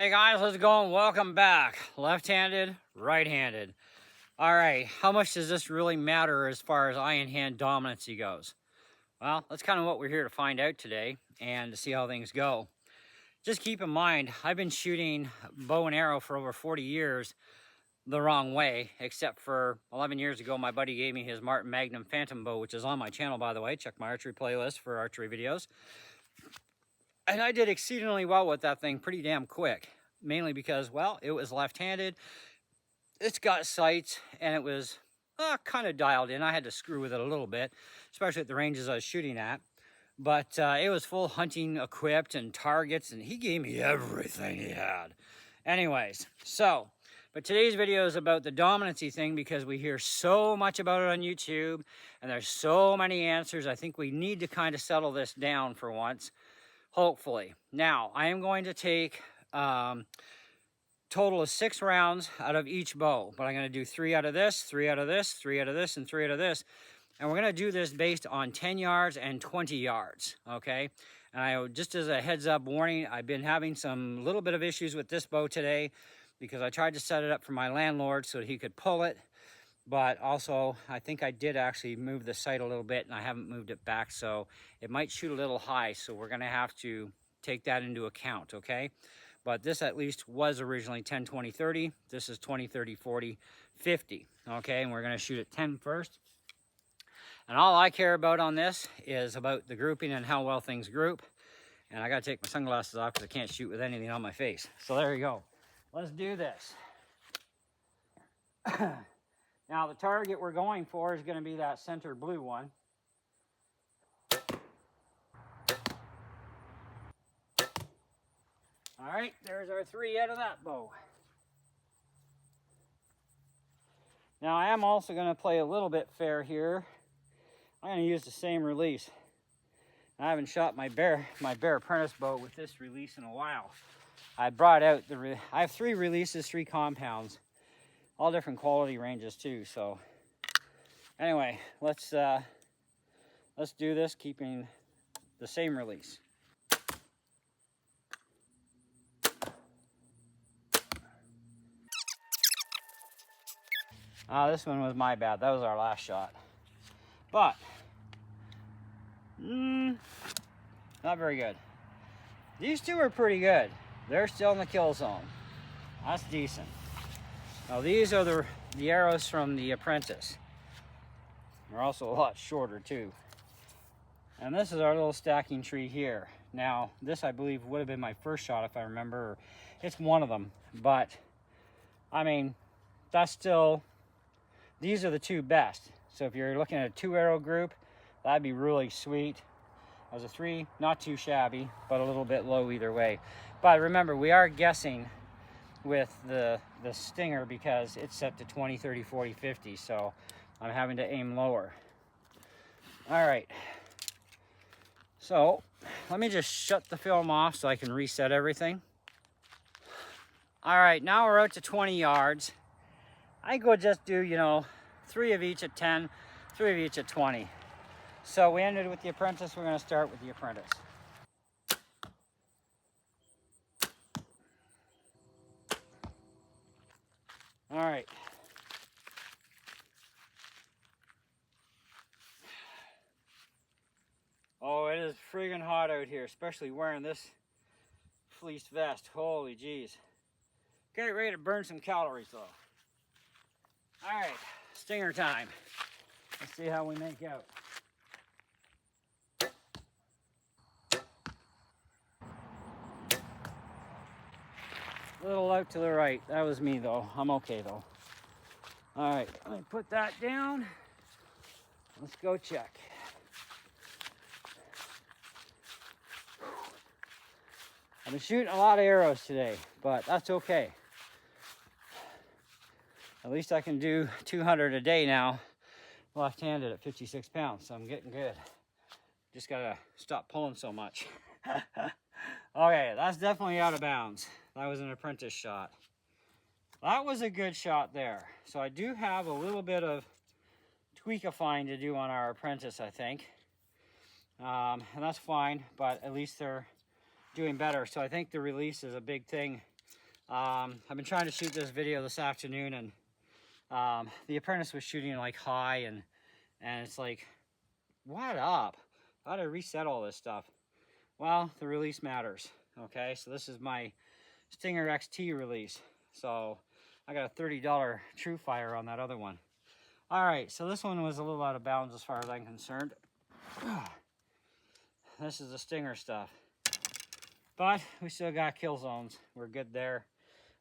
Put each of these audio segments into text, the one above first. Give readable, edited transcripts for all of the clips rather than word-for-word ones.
Hey guys, how's it going? Welcome back. Left-handed, right-handed. All right, how much does this really matter as far as eye and hand dominancy goes? Well, that's kind of what we're here to find out today and to see how things go. Just keep in mind, I've been shooting bow and arrow for over 40 years the wrong way, except for 11 years ago, my buddy gave me his Martin Magnum Phantom bow, which is on my channel, by the way. Check my archery playlist for archery videos. And I did exceedingly well with that thing pretty damn quick, mainly because, well, it was left-handed, it's got sights, and it was kind of dialed in. I had to screw with it a little bit, especially at the ranges I was shooting at. But it was full hunting equipped and targets, and he gave me everything he had. Anyways, but today's video is about the dominancy thing because we hear so much about it on YouTube, and there's so many answers. I think we need to kind of settle this down for once. Hopefully. Now, I am going to take total of 6 rounds out of each bow, but I'm going to do 3 out of this, 3 out of this, 3 out of this, and 3 out of this. And we're going to do this based on 10 yards and 20 yards, okay? And just as a heads up warning, I've been having some little bit of issues with this bow today because I tried to set it up for my landlord so that he could pull it. But also, I think I did actually move the sight a little bit, and I haven't moved it back, so it might shoot a little high, so we're going to have to take that into account, okay? But this at least was originally 10, 20, 30. This is 20, 30, 40, 50, okay? And we're going to shoot at 10 first. And all I care about on this is about the grouping and how well things group. And I got to take my sunglasses off because I can't shoot with anything on my face. So there you go. Let's do this. Now, the target we're going for is going to be that center blue one. All right, there's our 3 out of that bow. Now, I am also going to play a little bit fair here. I'm going to use the same release. I haven't shot my bear apprentice bow with this release in a while. I brought out I have 3 releases, 3 compounds. All different quality ranges too. So anyway, let's do this keeping the same release. This one was my bad. That was our last shot. But not very good. These 2 are pretty good. They're still in the kill zone. That's decent. Now these are the arrows from the apprentice. They're also a lot shorter too. And this is our little stacking tree here. Now this I believe would have been my first shot if I remember. It's one of them, but I mean that's still, these are the 2 best. So if you're looking at a 2 arrow group, that'd be really sweet. As a 3, not too shabby, but a little bit low either way. But remember, we are guessing with the stinger because it's set to 20, 30, 40, 50, so I'm having to aim lower. All right, so let me just shut the film off so I can reset everything. All right, now we're out to 20 yards. I go just do, 3 of each at 10, 3 of each at 20. So we ended with the apprentice, we're going to start with the apprentice. All right. Oh, it is friggin' hot out here, especially wearing this fleece vest. Holy jeez. Get ready to burn some calories though. All right, stinger time. Let's see how we make out. A little out to the right. That was me though. I'm okay though. All right, let me put that down. Let's go check. I've been shooting a lot of arrows today, but that's okay. At least I can do 200 a day now, left-handed at 56 pounds, so I'm getting good. Just gotta stop pulling so much. Okay, that's definitely out of bounds. That was an apprentice shot. That was a good shot there. So I do have a little bit of tweakifying to do on our apprentice, I think. And that's fine, but at least they're doing better. So I think the release is a big thing I've been trying to shoot this video this afternoon, and the apprentice was shooting like high, and it's like, what up? How do I reset all this stuff? Well, the release matters. Okay, so this is my Stinger XT release. So I got a $30 True Fire on that other one. All right, so this one was a little out of bounds as far as I'm concerned. This is the Stinger stuff. But we still got kill zones. We're good there.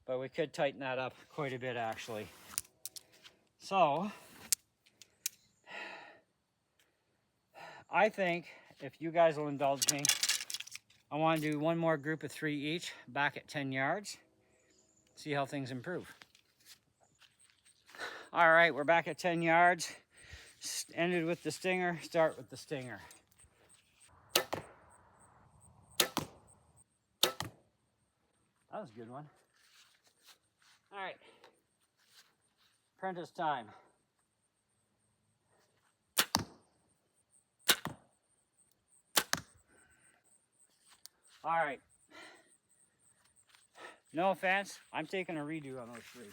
But we could tighten that up quite a bit, actually. So I think, if you guys will indulge me, I want to do one more group of 3 each, back at 10 yards. See how things improve. All right, we're back at 10 yards. Ended with the Stinger, start with the Stinger. That was a good one. All right, apprentice time. All right. No offense, I'm taking a redo on those 3.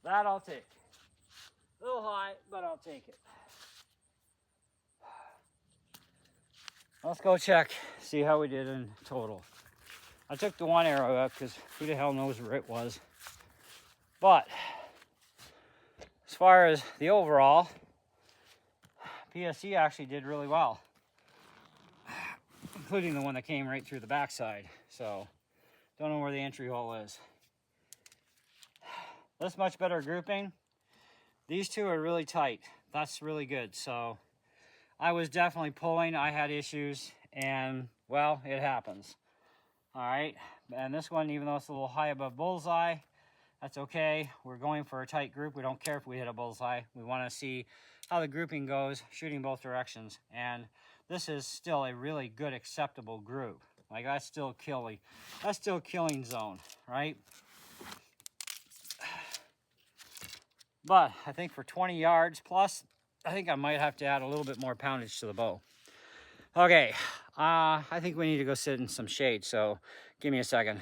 That I'll take. A little high, but I'll take it. Let's go check, see how we did in total. I took the one arrow out because who the hell knows where it was. But as far as the overall, PSC actually did really well, including the one that came right through the backside. So don't know where the entry hole is. This much better grouping. These 2 are really tight. That's really good. So I was definitely pulling. I had issues, and well, it happens. All right, and this one, even though it's a little high above bullseye, that's okay. We're going for a tight group. We don't care if we hit a bullseye. We want to see how the grouping goes, shooting both directions. And this is still a really good, acceptable group. Like, that's still killing. That's still killing zone, right? But I think for 20 yards plus, I think I might have to add a little bit more poundage to the bow. Okay, I think we need to go sit in some shade, so give me a second.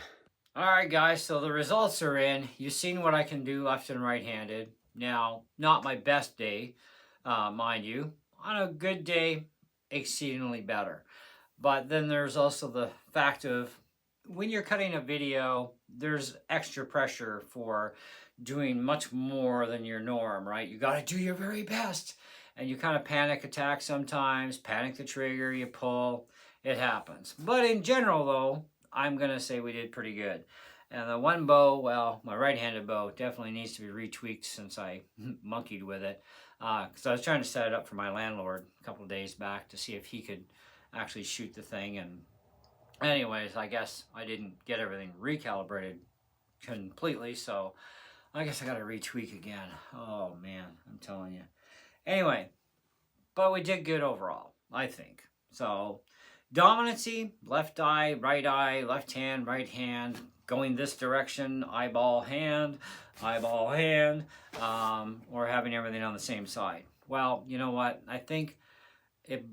All right, guys, so the results are in. You've seen what I can do left and right-handed. Now, not my best day, mind you. On a good day, exceedingly better. But then there's also the fact of, when you're cutting a video, there's extra pressure for doing much more than your norm, right? You got to do your very best. And you kind of panic attack sometimes, panic the trigger, you pull, it happens. But in general, though, I'm going to say we did pretty good. And the one bow, well, my right-handed bow definitely needs to be retweaked since I monkeyed with it. Because I was trying to set it up for my landlord a couple of days back to see if he could actually shoot the thing. And anyways, I guess I didn't get everything recalibrated completely, so I guess I got to retweak again. Oh, man, I'm telling you. Anyway, but we did good overall, I think. So, dominancy, left eye, left hand, right hand, going this direction, eyeball, hand, or having everything on the same side. Well, you know what? I think the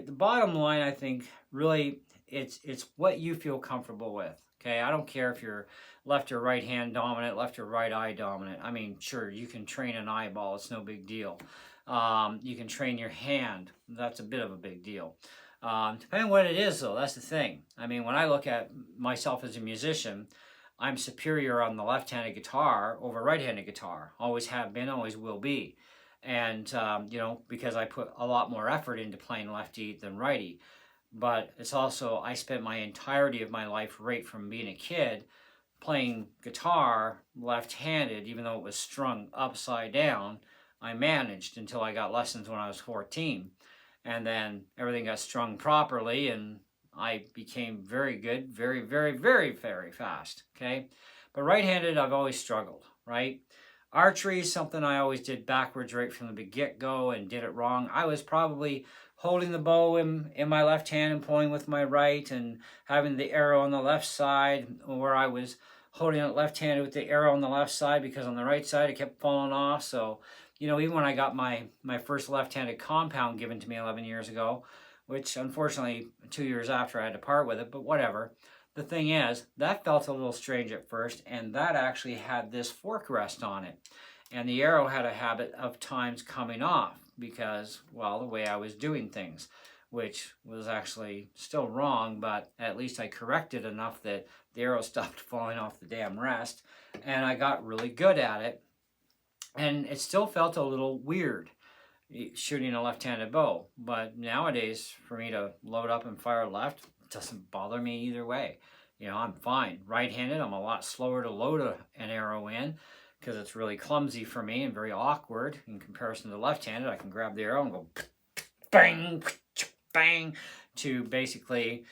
bottom line, I think, really, it's what you feel comfortable with. Okay, I don't care if you're left or right hand dominant, left or right eye dominant. I mean, sure, you can train an eyeball. It's no big deal. You can train your hand. That's a bit of a big deal. Depending on what it is, though, that's the thing. I mean, when I look at myself as a musician, I'm superior on the left-handed guitar over right-handed guitar. Always have been, always will be. And, you know, because I put a lot more effort into playing lefty than righty. But it's also, I spent my entirety of my life right from being a kid playing guitar left-handed, even though it was strung upside down. I managed until I got lessons when I was 14. And then everything got strung properly, and I became very good, very, very, very, very fast, okay? But right-handed, I've always struggled, right? Archery is something I always did backwards right from the get-go and did it wrong. I was probably holding the bow in my left hand and pulling with my right, and having the arrow on the left side, where I was holding it left-handed with the arrow on the left side, because on the right side it kept falling off. So, you know, even when I got my first left-handed compound given to me 11 years ago, which unfortunately 2 years after I had to part with it, but whatever. The thing is, that felt a little strange at first, and that actually had this fork rest on it. And the arrow had a habit of times coming off because, well, the way I was doing things, which was actually still wrong, but at least I corrected enough that the arrow stopped falling off the damn rest, and I got really good at it. And it still felt a little weird shooting a left-handed bow, but nowadays for me to load up and fire left, it doesn't bother me either way. You know, I'm fine. Right-handed, I'm a lot slower to load an arrow in because it's really clumsy for me and very awkward in comparison to left-handed. I can grab the arrow and go bang, bang, to basically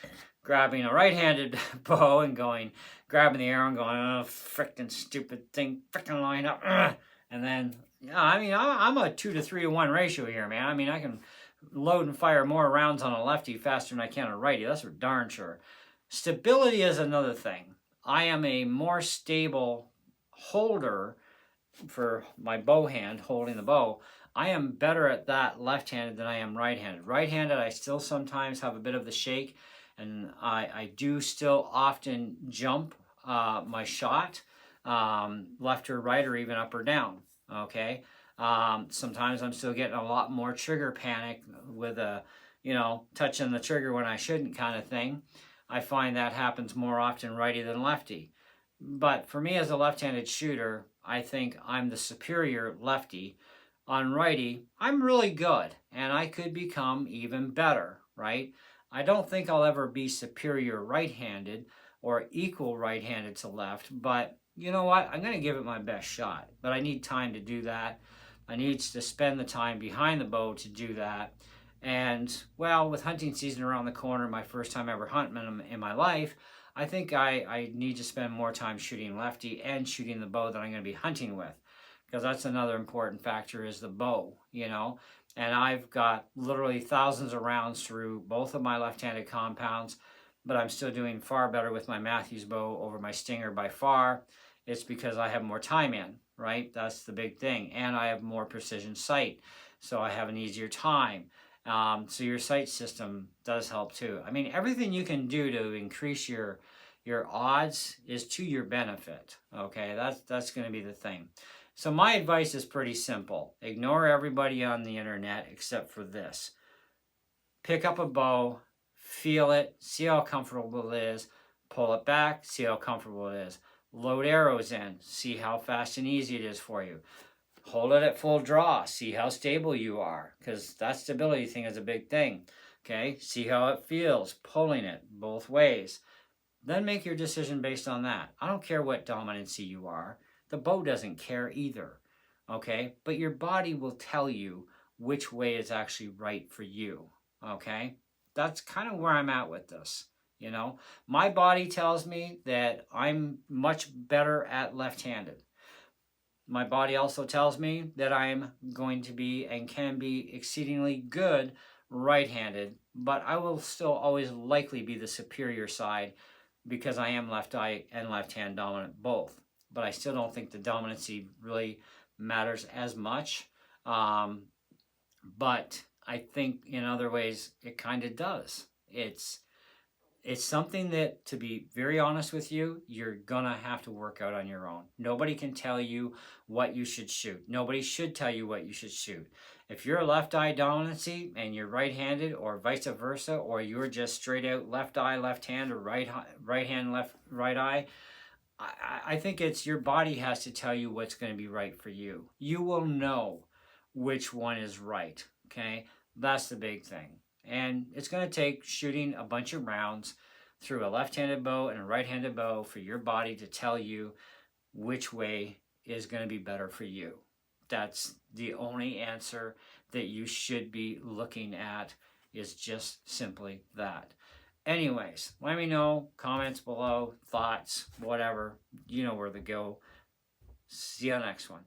grabbing a right-handed bow and grabbing the arrow and going, oh, frickin' stupid thing, frickin' line up, and then, yeah, I mean, I'm a 2 to 3 to 1 ratio here, man. I mean, I can load and fire more rounds on a lefty faster than I can on a righty. That's for darn sure. Stability is another thing. I am a more stable holder for my bow hand, holding the bow. I am better at that left-handed than I am right-handed. Right-handed, I still sometimes have a bit of the shake, and I do still often jump my shot, left or right or even up or down, okay? Sometimes I'm still getting a lot more trigger panic with touching the trigger when I shouldn't kind of thing. I find that happens more often righty than lefty. But for me as a left-handed shooter, I think I'm the superior lefty. On righty, I'm really good, and I could become even better, right? I don't think I'll ever be superior right-handed or equal right-handed to left, but you know what? I'm going to give it my best shot, but I need time to do that. I need to spend the time behind the bow to do that. And, well, with hunting season around the corner, my first time ever hunting in my life, I think I need to spend more time shooting lefty and shooting the bow that I'm going to be hunting with. Because that's another important factor is the bow, you know. And I've got literally thousands of rounds through both of my left-handed compounds, but I'm still doing far better with my Matthews bow over my Stinger by far. It's because I have more time in, right? That's the big thing. And I have more precision sight, so I have an easier time. So your sight system does help too. I mean, everything you can do to increase your odds is to your benefit, okay? That's going to be the thing. So my advice is pretty simple. Ignore everybody on the internet except for this. Pick up a bow, feel it, see how comfortable it is, pull it back, see how comfortable it is. Load arrows in, see how fast and easy it is for you. Hold it at full draw, see how stable you are, because that stability thing is a big thing. Okay, see how it feels, pulling it both ways. Then make your decision based on that. I don't care what dominancy you are. The bow doesn't care either, okay? But your body will tell you which way is actually right for you, okay? That's kind of where I'm at with this, you know? My body tells me that I'm much better at left-handed. My body also tells me that I'm going to be and can be exceedingly good right-handed, but I will still always likely be the superior side because I am left eye and left hand dominant both. But I still don't think the dominancy really matters as much. But I think in other ways it kind of does. It's something that, to be very honest with you, you're gonna have to work out on your own. Nobody can tell you what you should shoot. Nobody should tell you what you should shoot. If you're a left eye dominancy and you're right-handed or vice versa, or you're just straight out left eye, left hand, or right hand, left, right eye, I think it's your body has to tell you what's going to be right for you. You will know which one is right, okay? That's the big thing. And it's going to take shooting a bunch of rounds through a left-handed bow and a right-handed bow for your body to tell you which way is going to be better for you. That's the only answer that you should be looking at, is just simply that. Anyways, let me know, comments below, thoughts, whatever. You know where to go. See you on the next one.